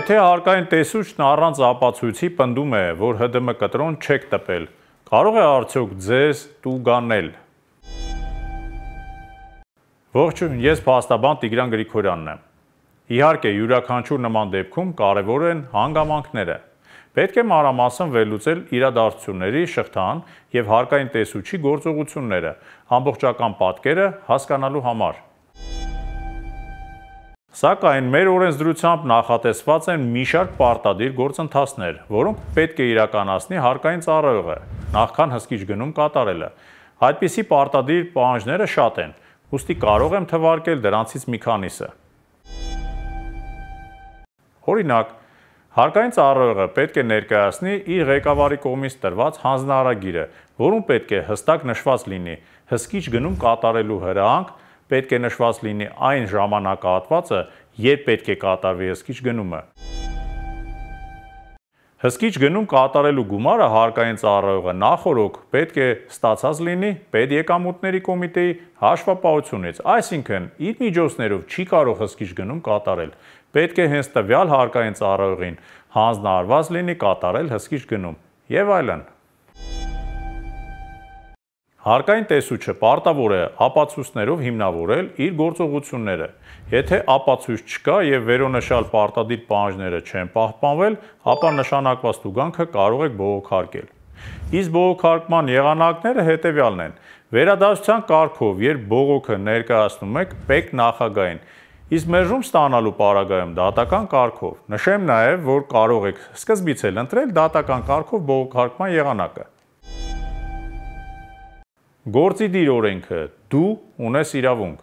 Եթե հարկային տեսուչն առանց ապացույցի պնդում է, որ ՀԴՄ կտրոն չեք տպել, կարող է արդյոք ձեզ տուգանել։ Ողջույն, ես փաստաբան Տիգրան Գրիգորյանն եմ։ Իհարկե, յուրաքանչյուր նման դեպքում կարևոր են հանգամանքները։ Պետք է մանրամասն վերլուծել իրադարձությունների շղթան և հարկային տեսուչի գործողությունները, ամբողջական պատկերը հասկանալու համար։ Սակայն մեր օրենսդրությամբ նախատեսված են մի շարք պարտադիր գործընթացներ, որոնք պետք է իրականացնի հարկային ծառայողը, նախքան հսկիչ գնում կատարելը։ Այդպիսի պարտադիր պահանջները շատ են, ուստի կարող եմ թվարկել դրանցից մի քանիսը։ Օրինակ, հարկային ծառայողը պետք է ներկայացնի իր ղեկավարի կողմից տրված հանձնարարագիրը, որում պետք է հստակ նշված լինի հսկիչ գնում կատարելու հրահանգ, պետք է նշված լինի այն ժամանակահատվածը, երբ պետք է կատարվի հսկիչ գնումը։ Հսկիչ գնում կատարելու գումարը հարկային ծառայողը նախօրոք պետք է ստացած լինի պետեկամուտների կոմիտեի հաշվապահությունից, այսինքն իր միջոցներով չի կարող հսկիչ գնում կատարել, պետք է հենց տվյալ հարկային ծառայողին հանձնարարված լինի կատարել հսկիչ գնում եւ այլն։ Հարկային տեսուչը պարտավոր է ապացույցներով հիմնավորել իր գործողությունները։ Եթե ապացույց չկա եւ վերոնշյալ պարտադիր պահանջները չեն պահպանվել, ապա նշանակված տուգանքը կարող եք բողոքարկել։ Իսկ բողոքարկման եղանակները հետեւյալն են. վերադասության կարգով, երբ բողոքը ներկայացնում եք ՊԵԿ նախագահին, իսկ մերժում ստանալու պարագայում դատական կարգով։ Նշեմ նաեւ, որ կարող եք սկզբից էլ ընտրել դատական կարգով բողոքարկման եղանակը։ Գործի դիր օրենքը՝ դու ունես իրավունք։